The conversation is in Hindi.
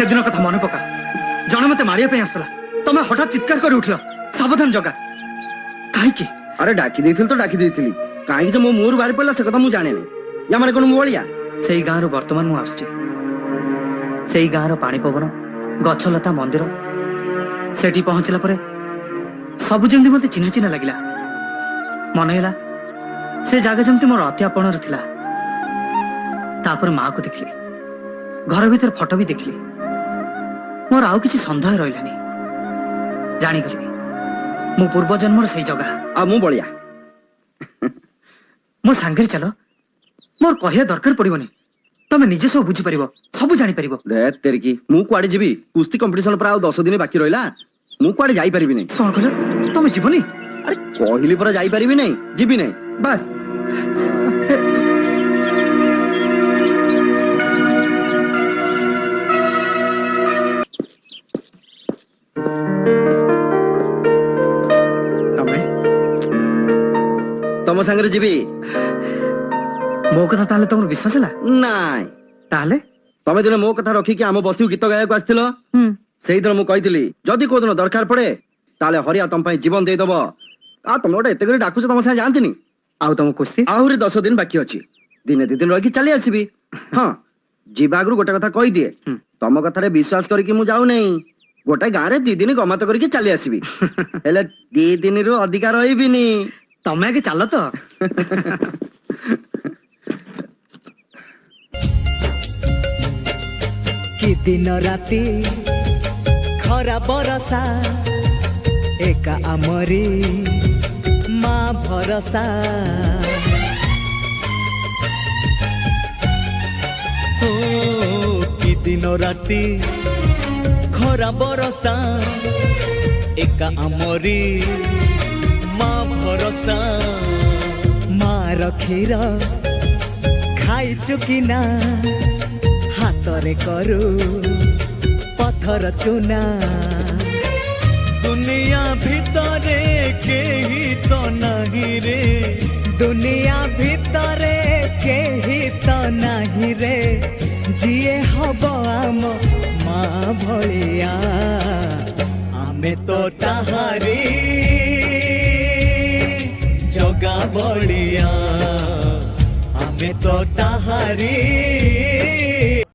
से दिन कथा मन पका जन मत मारिया आसला तमे हठात चित्कार कर उठल सावधान जगा कहीं अरे डाकी देथिल तो डाकी देथिली कहीं जो मो मुहर बाहर पड़ला से कथा मु जाने नहीं या माने कोन मुवलिया सेई गाँ रो वर्तमान मु आसछि सेई गाँ रो पानी पवन गछलता मंदिर सेठी पहुंचला परे सब जमती मते चिन्हा चिन्हा लगिला मन हैला से जागा जमती मोर अति आपणर थिला तापर माँ को देखली घर भीतर फोटो भी देखली मोर आउ किछि संदेह रहिलानी जानी गली मो पूर्व जन्मर से जगह आ मु बलिया मो सांगे चलो मोर कहिया दरकार पड़िबनी तमे निजे सब बुझी परिबो सब जानी परिबो दे तेरे की मु कुआडे जीवी कुश्ती कंपटीशन पर आ 10 दिन बाकी रहिला मु कुआडे जाई परिबि नै कोन कहले तमे जीवनी अरे कहली पर जाई परिबि नै जीवी नै बस तम संगे जीवी मो कथा ताले तुम विश्वास है नाई ताले तमे दिन मो कथा रखी कि आम बस्ती गीत गायक आसथिल सेही दिन मु कहितली जदी को दिन दरकार पड़े ताले हरिया तम पई जीवन दे दबो आ तम ओटे एते करे डाकुछ तम से जानतिनी आउ तुम कुश्ती आहुरी 10 दिन बाकी अछि दिने 2 दिन रही चली आसीबी हां जीवागरु गोटे कथा कहि दिए तम कथा रे विश्वास करी कि मु जाऊ नै गोटे गां रे 2 दिन गमात करी कि चली आसीबी हेले 2 दिन रो अधिकार होइबिनी तमे के चलो तो कि दिन राति खरा बरसा एका आमरी माँ भरसा ओ कि दिन राति खरा बरसा एका आमरी माँ भरसा मार खीर खाई चुकिना हातरे करू पत्थर चुना दुनिया भितरे केही तो नहीं रे दुनिया भितरे केही तो नहीं रे जिए हब आम माँ भलिया आमे तो ताहारी जगा बलिया आमे तो ताहारी